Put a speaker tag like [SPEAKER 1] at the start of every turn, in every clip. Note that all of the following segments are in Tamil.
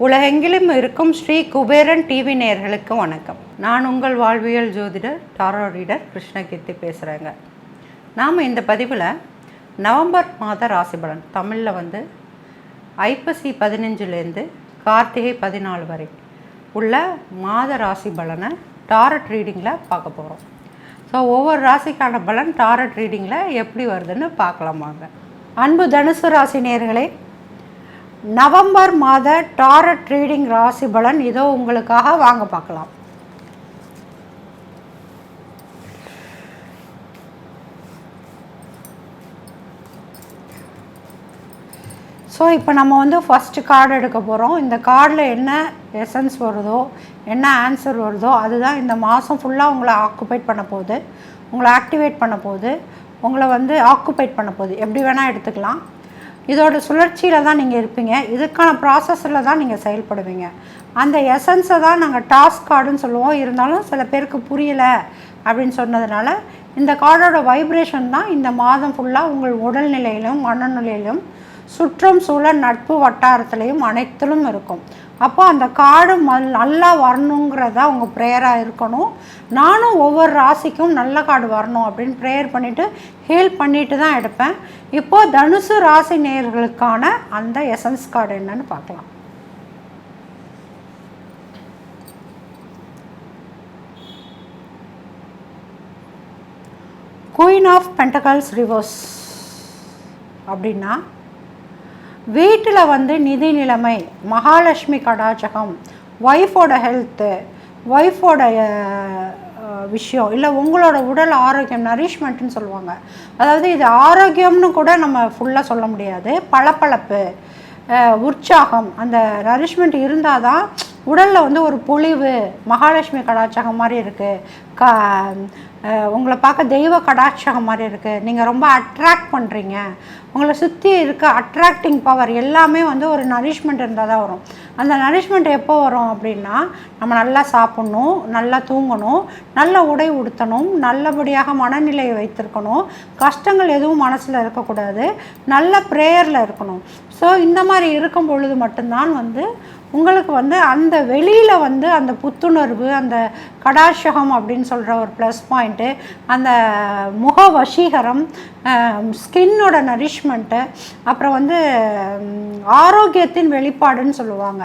[SPEAKER 1] உலகெங்கிலும் இருக்கும் ஸ்ரீ குபேரன் டிவி நேயர்களுக்கு வணக்கம். நான் உங்கள் வாழ்வியல் ஜோதிடர் டாரோ ரீடர் கிருஷ்ணகீர்த்தி பேசுகிறேங்க. நாம் இந்த பதிவில் நவம்பர் மாத ராசி பலன், தமிழில் ஐப்பசி 15லேருந்து கார்த்திகை 14 வரை உள்ள மாத ராசி பலனை டாரட் ரீடிங்கில் பார்க்க போகிறோம். ஸோ ஒவ்வொரு ராசிக்கான பலன் டாரட் ரீடிங்கில் எப்படி வருதுன்னு பார்க்கலாமாங்க. அன்பு தனுசு ராசி நேயர்களே, நவம்பர் மாத டாரட் ரீடிங் ராசி பலன் இதோ உங்களுக்காக, வாங்க பார்க்கலாம். ஸோ இப்போ நம்ம ஃபஸ்ட்டு கார்டு எடுக்க போகிறோம். இந்த கார்டில் என்ன எசன்ஸ் வருதோ, என்ன ஆன்சர் வருதோ அதுதான் இந்த மாதம் ஃபுல்லாக உங்களை ஆக்குபைட் பண்ண போகுது, உங்களை ஆக்டிவேட் பண்ண போகுது, உங்களை ஆக்குபைட் பண்ண போகுது. எப்படி வேணால் எடுத்துக்கலாம். இதோட சுழற்சியில் தான் நீங்கள் இருப்பீங்க. இதுக்கான ப்ராசஸில் தான் நீங்கள் செயல்படுவீங்க. அந்த எசன்ஸை தான் நாங்கள் டாஸ்க் கார்டுன்னு சொல்லுவோம். இருந்தாலும் சில பேருக்கு புரியலை அப்படின்னு சொன்னதுனால இந்த கார்டோட வைப்ரேஷன் தான் இந்த மாதம் ஃபுல்லாக உங்கள் உடல்நிலையிலும் மனநிலையிலும் சுற்றம் சூழல் நட்பு வட்டாரத்துலேயும் அனைத்திலும் இருக்கும். அப்போ அந்த கார்டு நல்லா வரணுங்கிறதா உங்கள் ப்ரேயராக இருக்கணும். நானும் ஒவ்வொரு ராசிக்கும் நல்ல கார்டு வரணும் அப்படின்னு ப்ரேயர் பண்ணிவிட்டு ஹீல் பண்ணிட்டு தான் எடுப்பேன். இப்போது தனுசு ராசி நேயர்களுக்கான அந்த எசன்ஸ் கார்டு என்னன்னு பார்க்கலாம். குயின் ஆஃப் பென்டகல்ஸ் ரிவர்ஸ் அப்படின்னா வீட்டில் நிதி நிலைமை, மகாலட்சுமி கடாச்சகம், ஒய்ஃபோட ஹெல்த்து, ஒய்ஃபோட விஷயம், இல்லை உங்களோட உடல் ஆரோக்கியம், நரிஷ்மெண்ட்டுன்னு சொல்லுவாங்க. அதாவது இது ஆரோக்கியம்னு கூட நம்ம ஃபுல்லாக சொல்ல முடியாது. பளபளப்பு, உற்சாகம், அந்த நரிஷ்மெண்ட் இருந்தால் தான் உடலில் ஒரு பொலிவு, மகாலட்சுமி கடாட்சகம் மாதிரி இருக்குது. உங்களை பார்க்க தெய்வ கடாட்சகம் மாதிரி இருக்குது. நீங்கள் ரொம்ப அட்ராக்ட் பண்ணுறீங்க. உங்களை சுற்றி இருக்க அட்ராக்டிங் பவர் எல்லாமே ஒரு நரிஷ்மெண்ட் இருந்தால் தான் வரும். அந்த நரிஷ்மெண்ட் எப்போ வரும் அப்படின்னா, நம்ம நல்லா சாப்பிட்ணும், நல்லா தூங்கணும், நல்ல உடை உடுத்தணும், நல்லபடியாக மனநிலையை வைத்திருக்கணும், கஷ்டங்கள் எதுவும் மனசில் இருக்கக்கூடாது, நல்ல ப்ரேயரில் இருக்கணும். ஸோ இந்த மாதிரி இருக்கும் பொழுது மட்டும்தான் உங்களுக்கு அந்த வெளியில் அந்த புத்துணர்வு, அந்த கடாட்சகம் அப்படின்னு சொல்கிற ஒரு ப்ளஸ் பாயிண்ட்டு, அந்த முக வசீகரம், ஸ்கின்னோட நரிஷ்மெண்ட்டு, அப்புறம் ஆரோக்கியத்தின் வெளிப்பாடுன்னு சொல்லுவாங்க.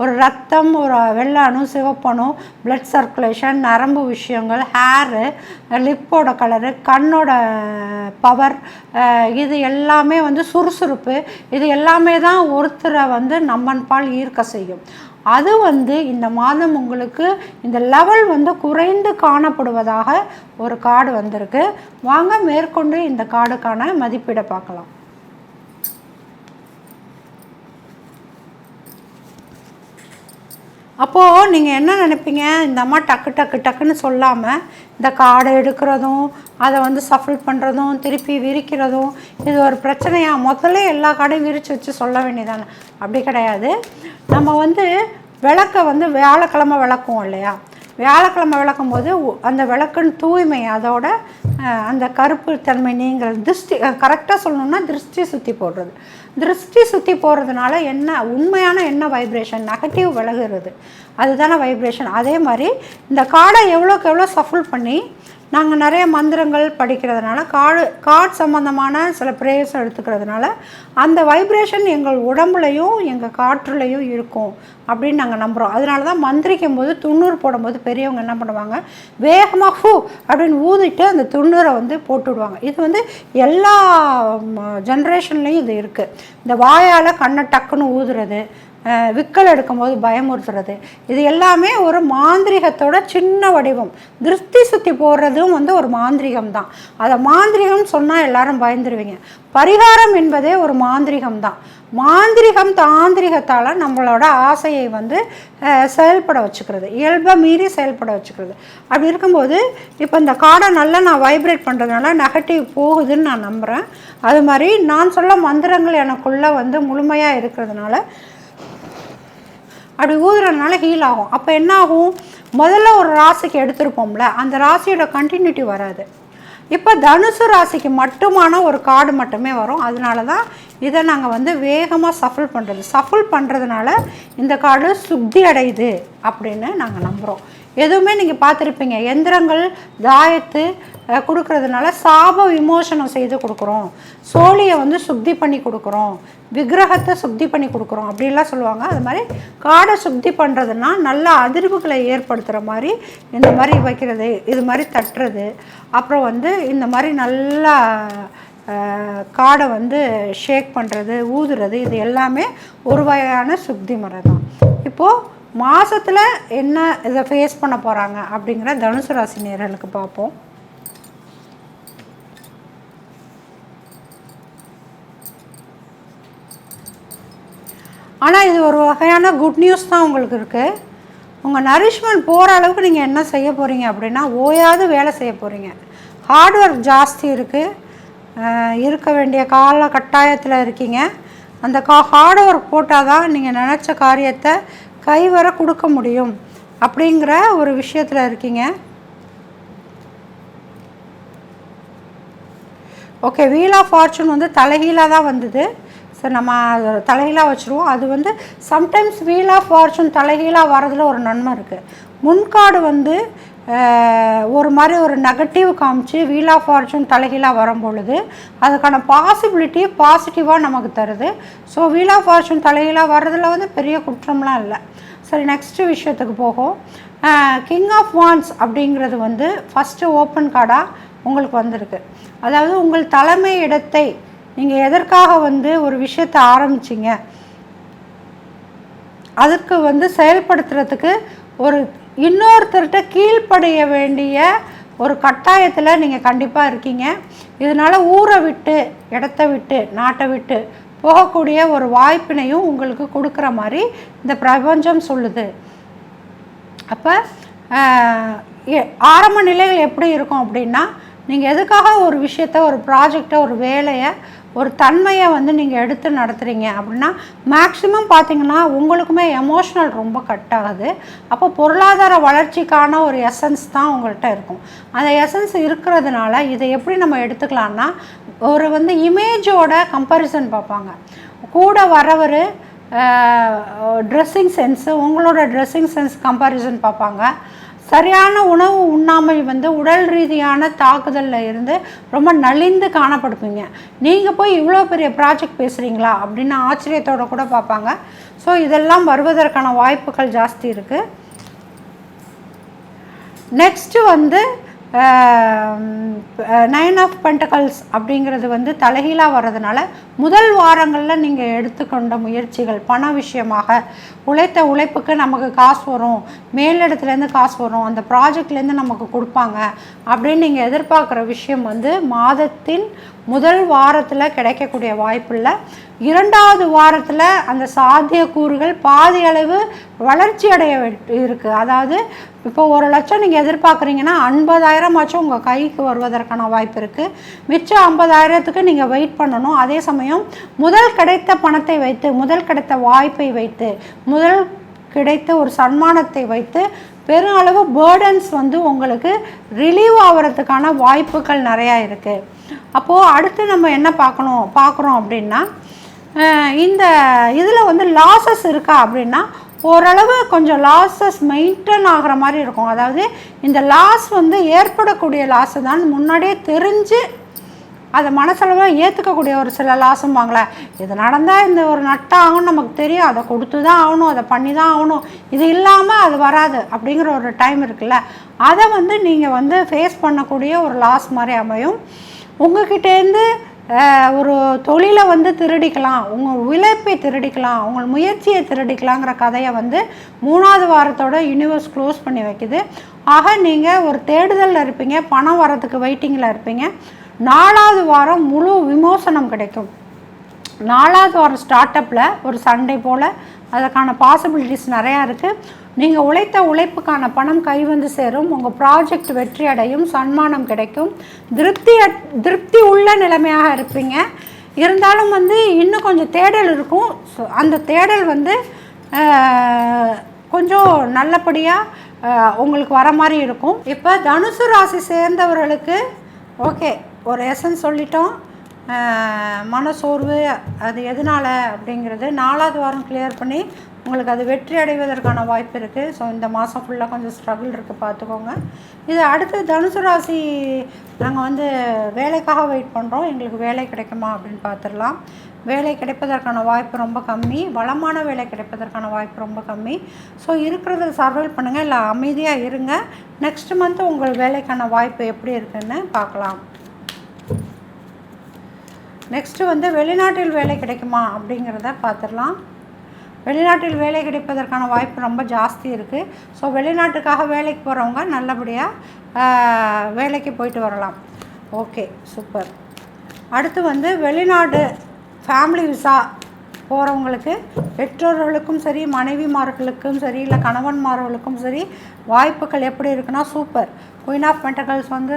[SPEAKER 1] ஒரு ரத்தம், ஒரு வெள்ளை அணு, சிவப்பணு, பிளட் சர்க்குலேஷன், நரம்பு விஷயங்கள், ஹேரு, லிப்போட கலரு, கண்ணோட பவர், இது எல்லாமே சுறுசுறுப்பு, இது எல்லாமே தான் ஒருத்தரை நம்மன் பால் ஈர்க்க செய்யும். அது இந்த மாதம் உங்களுக்கு இந்த லெவல் குறைந்து காணப்படுவதாக ஒரு கார்டு வந்திருக்கு. வாங்க மேற்கொண்டு இந்த கார்டுக்கான மதிப்பீடை பார்க்கலாம். அப்போது நீங்கள் என்ன நினைப்பீங்க, இந்த அம்மா டக்கு டக்கு டக்குன்னு சொல்லாமல் இந்த கார்டை எடுக்கிறதும் அதை சஃபில் பண்ணுறதும் திருப்பி விரிக்கிறதும் இது ஒரு பிரச்சனையாக, முதல்ல எல்லா கார்டையும் விரித்து வச்சு சொல்ல வேண்டியதானே? அப்படி கிடையாது. நம்ம விளக்கை வியாழக்கிழமை விளக்குவோம் இல்லையா? வியாழக்கிழமை விளக்கும் போது அந்த விளக்குன்னு தூய்மை, அதோட அந்த கருப்பு தன்மை நீங்கள் கரெக்டாக சொல்லணுன்னா திருஷ்டி சுற்றி போடுறது. திருஷ்டி சுற்றி போடுறதுனால என்ன உண்மையான என்ன வைப்ரேஷன், நெகட்டிவ் விலகுறது, அதுதானே வைப்ரேஷன். அதே மாதிரி இந்த கார்டை எவ்வளோக்கு எவ்வளோ சஃபில் பண்ணி நாங்கள் நிறைய மந்திரங்கள் படிக்கிறதுனால, கார்டு சம்மந்தமான சில ப்ரேயர்ஸ் எடுத்துக்கிறதுனால அந்த வைப்ரேஷன் எங்கள் உடம்புலையும் எங்கள் காற்றுலையும் இருக்கும் அப்படின்னு நாங்கள் நம்புகிறோம். அதனால தான் மந்திரிக்கும் போது துண்ணூறு போடும்போது பெரியவங்க என்ன பண்ணுவாங்க, வேகமாக ஹூ அப்படின்னு ஊதிட்டு அந்த துண்ணூரை போட்டுவிடுவாங்க. இது எல்லா ஜென்ரேஷன்லேயும் இது இருக்குது. இந்த வாயால் கண்ணை டக்குன்னு ஊதுறது, விக்கல் எடுக்கும்போது பயமுறுத்துறது, இது எல்லாமே ஒரு மாந்திரிகத்தோட சின்ன வடிவம். திருஷ்டி சுற்றி போடுறதும் ஒரு மாந்திரிகம் தான். அதை மாந்திரிகம் சொன்னால் எல்லாரும் பயந்துருவீங்க. பரிகாரம் என்பதே ஒரு மாந்திரிகம் தான். மாந்திரிகம் தாந்திரிகத்தால் நம்மளோட ஆசையை செயல்பட வச்சுக்கிறது, இயல்பை மீறி செயல்பட வச்சுக்கிறது. அப்படி இருக்கும்போது இப்போ இந்த கார்டை நல்லா நான் வைப்ரேட் பண்ணுறதுனால நெகட்டிவ் போகுதுன்னு நான் நம்புகிறேன். அது மாதிரி நான் சொல்ல மந்திரங்கள் எனக்குள்ளே முழுமையாக இருக்கிறதுனால அப்படி ஊதுறதுனால ஹீல் ஆகும். அப்போ என்ன ஆகும், முதல்ல ஒரு ராசிக்கு எடுத்திருப்போம்ல, அந்த ராசியோட கண்டினியூட்டி வராது. இப்போ தனுசு ராசிக்கு மட்டுமான ஒரு கார்டு மட்டுமே வரும். அதனால தான் இதை நாங்கள் வந்து வேகமாக சஃபிள் பண்ணுறது. சஃபிள் பண்ணுறதுனால இந்த கார்டு சுத்தி அடையுது அப்படின்னு நாங்கள் நம்புகிறோம். எதுவுமே நீங்கள் பார்த்துருப்பீங்க, எந்திரங்கள் தாயத்து கொடுக்கறதுனால சாப விமோசனம் செய்து கொடுக்குறோம், சோழியை வந்து சுத்தி பண்ணி கொடுக்குறோம், விக்கிரகத்தை சுத்தி பண்ணி கொடுக்குறோம் அப்படின்லாம் சொல்லுவாங்க. அது மாதிரி காடை சுத்தி பண்ணுறதுனா நல்ல அதிர்வுகளை ஏற்படுத்துகிற மாதிரி இந்த மாதிரி வைக்கிறது, இது மாதிரி தட்டுறது, அப்புறம் வந்து இந்த மாதிரி நல்லா காடை வந்து ஷேக் பண்ணுறது, ஊதுறது, இது எல்லாமே ஒரு வகையான சுத்தி முறை தான். இப்போது மாதத்தில் என்ன இதை ஃபேஸ் பண்ண போகிறாங்க அப்படிங்கிற தனுசு ராசி நேயர்களுக்கு பார்ப்போம். ஆனால் இது ஒரு வகையான குட் நியூஸ் தான் உங்களுக்கு இருக்குது. உங்கள் நரிஷ்மெண்ட் போகிற அளவுக்கு நீங்கள் என்ன செய்ய போகிறீங்க அப்படின்னா, ஓயாது வேலை செய்ய போகிறீங்க. ஹார்ட் ஒர்க் ஜாஸ்தி இருக்குது, இருக்க வேண்டிய கால கட்டாயத்தில் இருக்கீங்க. அந்த ஹார்ட் ஒர்க் போட்டால் தான் நீங்கள் நினச்ச காரியத்தை கைவர கொடுக்க முடியும் அப்படிங்கிற ஒரு விஷயத்தில் இருக்கீங்க. ஓகே, வீல் ஆஃப் ஃபார்ச்சூன் வந்து தலைகீழாக தான் வந்தது. ஸோ நம்ம தலைகீழாக வச்சுருவோம். அது வந்து சம்டைம்ஸ் வீல் ஆஃப் ஃபார்ச்சூன் தலைகீழாக வரதில் ஒரு நன்மை இருக்குது. முன்காடு வந்து ஒரு மாதிரி ஒரு நெகட்டிவ் காமிச்சு வீல் ஆஃப் ஃபார்ச்சூன் தலைகீழாக வரும் பொழுது அதுக்கான பாசிபிலிட்டி பாசிட்டிவாக நமக்கு தருது. ஸோ வீல் ஆஃப் ஃபார்ச்சூன் தலைகீழாக வர்றதில் வந்து பெரிய குற்றம்லாம் இல்லை. சரி, நெக்ஸ்ட்டு விஷயத்துக்கு போகும். கிங் ஆஃப் வான்ஸ் அப்படிங்கிறது வந்து ஃபஸ்ட்டு ஓப்பன் கார்டாக உங்களுக்கு வந்திருக்கு. அதாவது உங்கள் தலைமை இடத்தை நீங்கள் எதற்காக வந்து ஒரு விஷயத்தை ஆரம்பிச்சிங்க அதற்கு வந்து செயல்படுத்துறதுக்கு ஒரு இன்னொருத்தர்கிட்ட கீழ்ப்படைய வேண்டிய ஒரு கட்டாயத்தில் நீங்கள் கண்டிப்பாக இருக்கீங்க. இதனால் ஊரை விட்டு, இடத்த விட்டு, நாட்டை விட்டு போகக்கூடிய ஒரு வாய்ப்பினையும் உங்களுக்கு கொடுக்குற மாதிரி இந்த பிரபஞ்சம் சொல்லுது. அப்போ ஆரம்ப நிலைகள் எப்படி இருக்கும் அப்படின்னா, நீங்கள் எதுக்காக ஒரு விஷயத்தை, ஒரு ப்ராஜெக்டை, ஒரு வேலையை, ஒரு தன்மையை வந்து நீங்கள் எடுத்து நடத்துகிறீங்க அப்படின்னா மேக்ஸிமம் பார்த்திங்கன்னா உங்களுக்குமே எமோஷ்னல் ரொம்ப கட் ஆகுது. அப்போ பொருளாதார வளர்ச்சிக்கான ஒரு எசன்ஸ் தான் உங்கள்கிட்ட இருக்கும். அந்த எசன்ஸ் இருக்கிறதுனால இதை எப்படி நம்ம எடுத்துக்கலான்னா, ஒரு வந்து இமேஜோட கம்பேரிசன் பார்ப்பாங்க. கூட வரவர் ட்ரெஸ்ஸிங் சென்ஸு, உங்களோட ட்ரெஸ்ஸிங் சென்ஸ் கம்பேரிசன் பார்ப்பாங்க. சரியான உணவு உண்ணாமை வந்து உடல் ரீதியான தாக்குதலில் இருந்து ரொம்ப நலிந்து காணப்படுப்பீங்க. நீங்கள் போய் இவ்வளோ பெரிய ப்ராஜெக்ட் பேசுகிறீங்களா அப்படின்னு ஆச்சரியத்தோடு கூட பார்ப்பாங்க. ஸோ இதெல்லாம் வருவதற்கான வாய்ப்புகள் ஜாஸ்தி இருக்குது. நெக்ஸ்ட்டு வந்து 9 ஆஃப் பென்டக்கல்ஸ் அப்படிங்கிறது வந்து தலைகீழாக வர்றதுனால முதல் வாரங்களில் நீங்கள் எடுத்துக்கொண்ட முயற்சிகள் பண விஷயமாக உழைத்த உழைப்புக்கு நமக்கு காசு வரும், மேலிடத்துலேருந்து காசு வரும், அந்த ப்ராஜெக்ட்லேருந்து நமக்கு கொடுப்பாங்க அப்படின்னு நீங்கள் எதிர்பார்க்குற விஷயம் வந்து மாதத்தின் முதல் வாரத்தில் கிடைக்கக்கூடிய வாய்ப்பு இல்லை. 2வது வாரத்தில் அந்த சாத்தியக்கூறுகள் பாதி அளவு வளர்ச்சி அடைய இருக்குது. அதாவது இப்போ 1 லட்சம் நீங்கள் எதிர்பார்க்குறீங்கன்னா 50,000 ஆச்சும் உங்கள் கைக்கு வருவதற்கான வாய்ப்பு இருக்குது. மிச்சம் 50,000த்துக்கு நீங்கள் வெயிட் பண்ணணும். அதே சமயம் முதல் கிடைத்த பணத்தை வைத்து, முதல் கிடைத்த வாய்ப்பை வைத்து, முதல் கிடைத்த ஒரு சன்மானத்தை வைத்து பெருமளவு பேர்டன்ஸ் வந்து உங்களுக்கு ரிலீவ் ஆகிறதுக்கான வாய்ப்புகள் நிறையா இருக்குது. அப்போது அடுத்து நம்ம என்ன பார்க்குறோம் அப்படின்னா, இந்த இதில் வந்து லாஸஸ் இருக்கா அப்படின்னா ஓரளவு கொஞ்சம் லாஸஸ் மெயின்டைன் ஆகிற மாதிரி இருக்கும். அதாவது இந்த லாஸ் வந்து ஏற்படக்கூடிய லாஸு தான் முன்னாடியே தெரிஞ்சு அதை மனசளவில் ஏற்றுக்கக்கூடிய ஒரு சில லாஸும்பாங்களே, இது நடந்தால் இந்த ஒரு நட்டாகும் நமக்கு தெரியும், அதை கொடுத்து தான் ஆகணும், அதை பண்ணி தான் ஆகணும், இது இல்லாமல் அது வராது அப்படிங்கிற ஒரு டைம் இருக்குல்ல, அதை வந்து நீங்கள் வந்து ஃபேஸ் பண்ணக்கூடிய ஒரு லாஸ் மாதிரி அமையும். உங்கள்கிட்டேருந்து ஒரு தொழிலை வந்து திருடிக்கலாம், உங்கள் உழைப்பை திருடிக்கலாம், உங்கள் முயற்சியை திருடிக்கலாங்கிற கதையை வந்து 3வது வாரத்தோட யூனிவர்ஸ் க்ளோஸ் பண்ணி வைக்குது. ஆக நீங்கள் ஒரு தேடுதலில் இருப்பீங்க, பணம் வரத்துக்கு வெயிட்டிங்கில் இருப்பீங்க. 4வது வாரம் முழு விமோசனம் கிடைக்கும். 4வது வாரம் ஸ்டார்ட் அப்பில் ஒரு சண்டே போல் அதுக்கான பாசிபிலிட்டிஸ் நிறையா இருக்குது. நீங்கள் உழைத்த உழைப்புக்கான பணம் கை வந்து சேரும், உங்கள் ப்ராஜெக்ட் வெற்றி அடையும், சன்மானம் கிடைக்கும், திருப்தி உள்ள நிலைமையாக இருப்பீங்க. இருந்தாலும் வந்து இன்னும் கொஞ்சம் தேடல் இருக்கும். ஸோ அந்த தேடல் வந்து கொஞ்சம் நல்லபடியாக உங்களுக்கு வர மாதிரி இருக்கும். இப்போ தனுசு ராசி சேர்ந்தவர்களுக்கு ஓகே, ஒரு எசன்ஸ் சொல்லிட்டோம். மனசோர்வு அது எதனால் அப்படிங்கிறது 4வது வாரம் கிளியர் பண்ணி உங்களுக்கு அது வெற்றி அடைவதற்கான வாய்ப்பு இருக்குது. ஸோ இந்த மாதம் ஃபுல்லாக கொஞ்சம் ஸ்ட்ரகிள் இருக்குது, பார்த்துக்கோங்க. இது அடுத்து தனுசு ராசி, நாங்கள் வந்து வேலைக்காக வெயிட் பண்ணுறோம், எங்களுக்கு வேலை கிடைக்குமா அப்படின்னு பார்த்துடலாம். வேலை கிடைப்பதற்கான வாய்ப்பு ரொம்ப கம்மி, வளமான வேலை கிடைப்பதற்கான வாய்ப்பு ரொம்ப கம்மி. ஸோ இருக்கிறத சர்வைவ் பண்ணுங்கள், இல்லை அமைதியாக இருங்க. நெக்ஸ்ட் மந்த் உங்கள் வேலைக்கான வாய்ப்பு எப்படி இருக்குன்னு பார்க்கலாம். நெக்ஸ்ட்டு வந்து வெளிநாட்டில் வேலை கிடைக்குமா அப்படிங்கிறத பார்த்துடலாம். வெளிநாட்டில் வேலை கிடைப்பதற்கான வாய்ப்பு ரொம்ப ஜாஸ்தி இருக்குது. ஸோ வெளிநாட்டுக்காக வேலைக்கு போகிறவங்க நல்லபடியாக வேலைக்கு போயிட்டு வரலாம். Okay, super. அடுத்து வந்து வெளிநாடு ஃபேமிலி விசா போகிறவங்களுக்கு பெற்றோர்களுக்கும் சரி, மனைவிமார்களுக்கும் சரி, இல்லை கணவன்மார்களுக்கும் சரி வாய்ப்புகள் எப்படி இருக்குன்னா சூப்பர். குயின் ஆஃப் பென்டக்கிள்ஸ் வந்து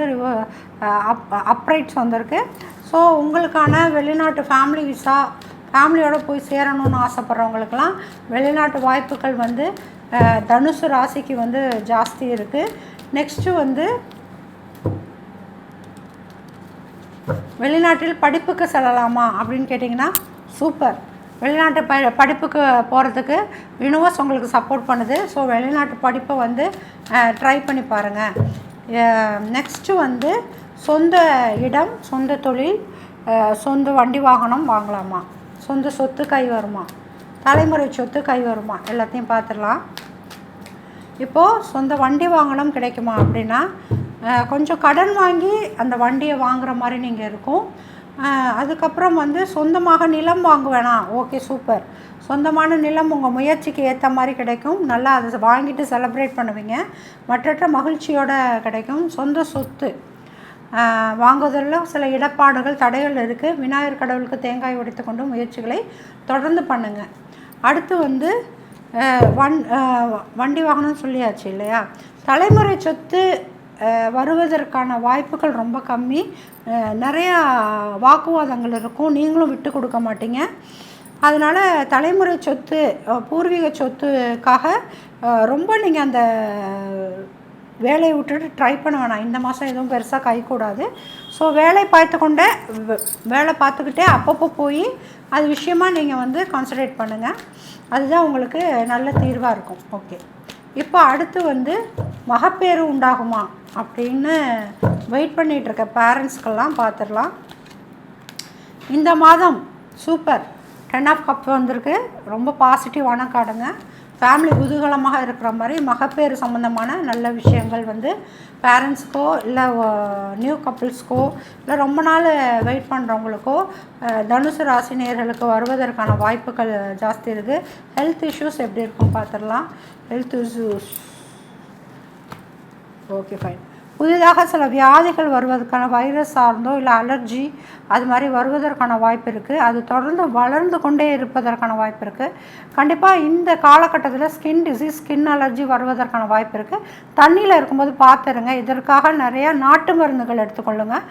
[SPEAKER 1] அப்ரைட்ஸ் வந்திருக்கு. ஸோ உங்களுக்கான வெளிநாட்டு ஃபேமிலி விசா, ஃபேமிலியோடு போய் சேரணும்னு ஆசைப்பட்றவங்களுக்கெல்லாம் வெளிநாட்டு வாய்ப்புகள் வந்து தனுசு ராசிக்கு வந்து ஜாஸ்தி இருக்குது. நெக்ஸ்ட்டு வந்து வெளிநாட்டில் படிப்புக்கு செல்லலாமா அப்படின்னு கேட்டிங்கன்னா சூப்பர். வெளிநாட்டு படிப்புக்கு போகிறதுக்கு யூனிவர்ஸ் உங்களுக்கு சப்போர்ட் பண்ணுது. ஸோ வெளிநாட்டு படிப்பை வந்து ட்ரை பண்ணி பாருங்கள். நெக்ஸ்ட்டு வந்து சொந்த இடம், சொந்த தொழில், சொந்த வண்டி வாகனம் வாங்கலாமா, சொந்த சொத்து கை வருமா, தலைமுறை சொத்து கை வருமா, எல்லாத்தையும் பார்த்துடலாம். இப்போது சொந்த வண்டி வாங்கணும் கிடைக்குமா அப்படின்னா கொஞ்சம் கடன் வாங்கி அந்த வண்டியை வாங்குகிற மாதிரி நீங்கள் இருக்கும். அதுக்கப்புறம் வந்து சொந்தமாக நிலம் வாங்க வேணாம். Okay, super. சொந்தமான நிலம் உங்கள் முயற்சிக்கு ஏற்ற மாதிரி கிடைக்கும். நல்லா அதை வாங்கிட்டு செலிப்ரேட் பண்ணுவீங்க, மற்றற்ற மகிழ்ச்சியோடு கிடைக்கும். சொந்த சொத்து வாங்குவதில் சில இடர்பாடுகள், தடைகள் இருக்குது. விநாயகர் கடவுளுக்கு தேங்காய் உடைத்து கொண்டு முயற்சிகளை தொடர்ந்து பண்ணுங்கள். அடுத்து வந்து வண்டி வாகனம் சொல்லியாச்சு இல்லையா. தலைமுறை சொத்து வருவதற்கான வாய்ப்புகள் ரொம்ப கம்மி. நிறையா வாக்குவாதங்கள் இருக்கும், நீங்களும் விட்டு கொடுக்க மாட்டீங்க. அதனால் தலைமுறை சொத்து, பூர்வீக சொத்துக்காக ரொம்ப நீங்கள் அந்த வேலையை விட்டுட்டு ட்ரை பண்ண வேணாம். இந்த மாதம் எதுவும் பெருசாக கைக்கூடாது. ஸோ வேலை பார்த்துக்கிட்டே அப்பப்போ போய் அது விஷயமாக நீங்கள் வந்து கான்சன்ட்ரேட் பண்ணுங்கள். அதுதான் உங்களுக்கு நல்ல தீர்வாக இருக்கும். ஓகே, இப்போ அடுத்து வந்து மகப்பேறு உண்டாகுமா அப்படின்னு வெயிட் பண்ணிகிட்ருக்க பேரண்ட்ஸ்க்கெல்லாம் பார்த்துடலாம். இந்த மாதம் சூப்பர் 10 ஆஃப் கப் வந்திருக்கு. ரொம்ப பாசிட்டிவான கார்டுங்க. ஃபேமிலி குதூகலமாக இருக்கிற மாதிரி மகப்பேறு சம்மந்தமான நல்ல விஷயங்கள் வந்து பேரண்ட்ஸ்க்கோ, இல்லை நியூ கப்புள்ஸ்க்கோ, இல்லை ரொம்ப நாள் வெயிட் பண்ணுறவங்களுக்கோ, தனுசு ராசி நேயர்களுக்கு வருவதற்கான வாய்ப்புகள் ஜாஸ்தி இருக்குது. ஹெல்த் இஷ்யூஸ் எப்படி இருக்குன்னு பார்த்துடலாம். Health issues okay, fine. புதிதாக சில வியாதிகள் வருவதற்கான வைரஸ் சார்ந்தோ இல்லை அலர்ஜி அது மாதிரி வருவதற்கான வாய்ப்பு இருக்குது. அது தொடர்ந்து வளர்ந்து கொண்டே இருப்பதற்கான வாய்ப்பு இருக்குது. கண்டிப்பாக இந்த காலகட்டத்தில் ஸ்கின் டிசீஸ், ஸ்கின் அலர்ஜி வருவதற்கான வாய்ப்பு இருக்குது. தண்ணியில் இருக்கும்போது பார்த்துருங்க. இதற்காக நிறையா நாட்டு மருந்துகள் எடுத்துக்கொள்ளுங்கள்.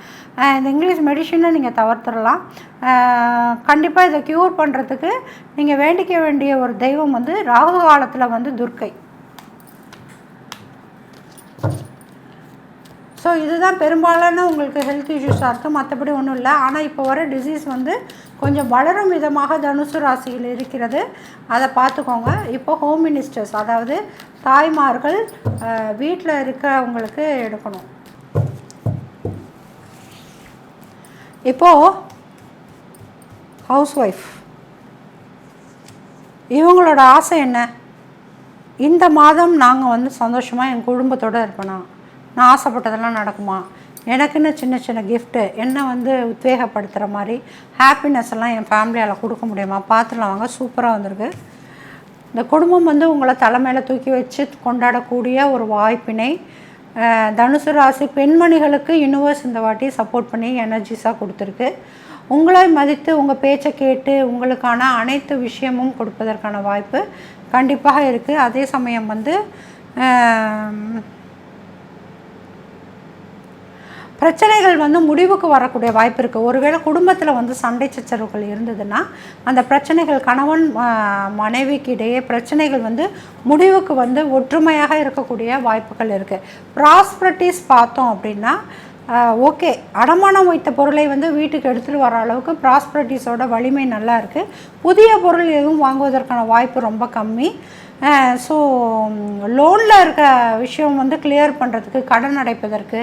[SPEAKER 1] இந்த இங்கிலீஷ் மெடிஷனை நீங்கள் தவிர்த்துடலாம். கண்டிப்பாக இதை க்யூர் பண்ணுறதுக்கு நீங்கள் வேண்டிக்க வேண்டிய ஒரு தெய்வம் வந்து ராகு காலத்தில் வந்து துர்க்கை. ஸோ இதுதான் பெரும்பாலான உங்களுக்கு ஹெல்த் இஷ்யூஸாக இருக்குது, மற்றபடி ஒன்றும் இல்லை. ஆனால் இப்போ வர டிசீஸ் வந்து கொஞ்சம் வளரும் விதமாக தனுசு ராசியில் இருக்கிறது, அதை பார்த்துக்கோங்க. இப்போ ஹோம் மினிஸ்டர்ஸ், அதாவது தாய்மார்கள் வீட்டில் இருக்கவங்களுக்கு எடுக்கணும். இப்போது ஹவுஸ் ஒய்ஃப் இவங்களோட ஆசை என்ன? இந்த மாதம் நாங்கள் வந்து சந்தோஷமாக என் குடும்பத்தோடு இருப்பேனா, நான் ஆசைப்பட்டதெல்லாம் நடக்குமா, எனக்குன்னு சின்ன சின்ன கிஃப்ட்டு என்னை வந்து உத்வேகப்படுத்துகிற மாதிரி ஹாப்பினஸ் எல்லாம் என் ஃபேமிலியால் கொடுக்க முடியுமா பார்த்துலாம் வாங்க. சூப்பராக வந்திருக்கு. இந்த குடும்பம் வந்து உங்களை தலைமையில் தூக்கி வச்சு கொண்டாடக்கூடிய ஒரு வாய்ப்பினை தனுசு ராசி பெண்மணிகளுக்கு யூனிவர்ஸ் இந்த வாட்டி சப்போர்ட் பண்ணி எனர்ஜிஸாக கொடுத்துருக்கு. உங்களை மதித்து உங்கள் பேச்சை கேட்டு உங்களுக்கான அனைத்து விஷயமும் கொடுப்பதற்கான வாய்ப்பு கண்டிப்பாக இருக்குது. அதே சமயம் வந்து பிரச்சனைகள் வந்து முடிவுக்கு வரக்கூடிய வாய்ப்பு இருக்குது. ஒருவேளை குடும்பத்தில் வந்து சண்டை சச்சரவுகள் இருந்ததுன்னா அந்த பிரச்சனைகள் கணவன் மனைவிக்கு இடையே பிரச்சனைகள் வந்து முடிவுக்கு வந்து ஒற்றுமையாக இருக்கக்கூடிய வாய்ப்புகள் இருக்குது. ப்ராஸ்பரிட்டிஸ் பார்த்தோம் அப்படின்னா ஓகே, அடமானம் வைத்த பொருளை வந்து வீட்டுக்கு எடுத்துகிட்டு வர அளவுக்கு ப்ராஸ்பரிட்டிஸோட வலிமை நல்லா இருக்குது. புதிய பொருள் எதுவும் வாங்குவதற்கான வாய்ப்பு ரொம்ப கம்மி. ஸோ லோனில் இருக்க விஷயம் வந்து கிளியர் பண்ணுறதுக்கு, கடன் அடைப்பதற்கு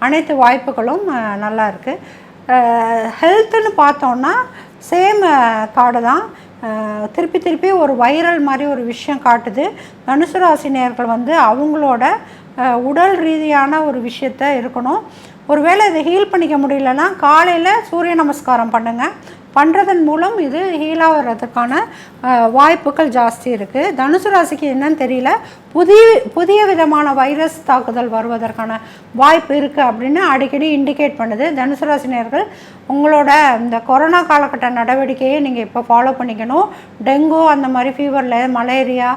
[SPEAKER 1] அனைத்து வாய்ப்புகளும் நல்லா இருக்குது. ஹெல்த்துன்னு பார்த்தோன்னா சேம் கார்டு தான். திருப்பி ஒரு வைரல் மாதிரி ஒரு விஷயம் காட்டுது. தனுசு ராசி நேயர்கள் வந்து அவங்களோட உடல் ரீதியான ஒரு விஷயத்த இருக்கணும். ஒருவேளை இதை ஹீல் பண்ணிக்க முடியலன்னா காலையில் சூரிய நமஸ்காரம் பண்ணுங்கள். பண்ணுறதன் மூலம் இது ஹீலாகிறதுக்கான வாய்ப்புகள் ஜாஸ்தி இருக்குது. தனுசு ராசிக்கு என்னன்னு தெரியல, புதிய விதமான வைரஸ் தாக்குதல் வருவதற்கான வாய்ப்பு இருக்குது அப்படின்னு அடிக்கடி இண்டிகேட் பண்ணுது. தனுசு ராசினியர்கள் உங்களோட இந்த கொரோனா காலகட்ட நடவடிக்கையை நீங்கள் இப்போ ஃபாலோ பண்ணிக்கணும். டெங்கு அந்த மாதிரி ஃபீவரில், மலேரியா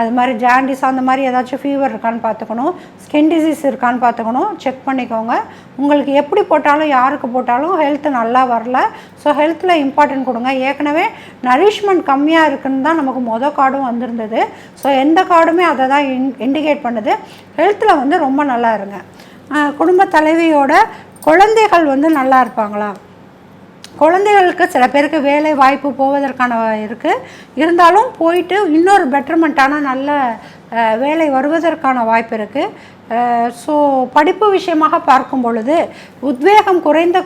[SPEAKER 1] அது மாதிரி ஜாண்டிஸ் அந்த மாதிரி ஏதாச்சும் ஃபீவர் இருக்கான்னு பார்த்துக்கணும். ஸ்கின் டிசீஸ் இருக்கான்னு பார்த்துக்கணும், செக் பண்ணிக்கோங்க. உங்களுக்கு எப்படி போட்டாலும் யாருக்கு போட்டாலும் ஹெல்த்து நல்லா வரல. ஸோ ஹெல்த்தில் இம்பார்ட்டன்ட் கொடுங்க. ஏற்கனவே நரிஷ்மெண்ட் கம்மியாக இருக்குன்னு தான் நமக்கு கார்டும் வந்திருந்தது. ஸோ எந்த கார்டுமே அதை தான் இண்டிகேட் பண்ணுது. ஹெல்த்தில் வந்து ரொம்ப நல்லா இருங்க. குடும்ப தலைவியோட குழந்தைகள் வந்து நல்லா இருப்பாங்களா? குழந்தைகளுக்கு சில பேருக்கு வேலை வாய்ப்பு போவதற்கான இருக்குது. இருந்தாலும் போயிட்டு இன்னொரு பெட்டர்மெண்ட்டான நல்ல வேலை வருவதற்கான வாய்ப்பு இருக்குது. ஸோ படிப்பு விஷயமாக பார்க்கும் பொழுது உத்வேகம் குறைந்த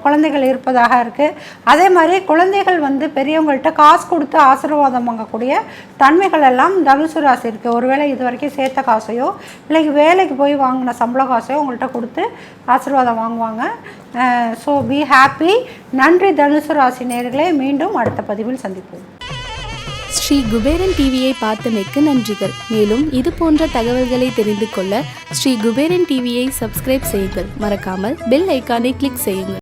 [SPEAKER 1] குழந்தைகள் இருப்பதாக இருக்குது. அதே மாதிரி குழந்தைகள் வந்து பெரியவங்கள்ட்ட காசு கொடுத்து ஆசீர்வாதம் வாங்கக்கூடிய தன்மைகள் எல்லாம் தனுசு ராசி இருக்குது. ஒருவேளை இது வரைக்கும் சேர்த்த காசையோ இல்லை வேலைக்கு போய் வாங்கின சம்பள காசையோ உங்கள்கிட்ட கொடுத்து ஆசீர்வாதம் வாங்குவாங்க. So be happy. நன்றி தனுசு ராசி நேயர்களே. மீண்டும் அடுத்த பதிவில் சந்திப்போம்.
[SPEAKER 2] ஸ்ரீ குபேரன் டிவியை பார்த்தமைக்கு நன்றிகள். மேலும் இது போன்ற தகவல்களை தெரிந்து கொள்ள ஸ்ரீ குபேரன் டிவியை சப்ஸ்கிரைப் செய்யுங்கள். மறக்காமல் பெல் ஐக்கானை கிளிக் செய்யுங்கள்.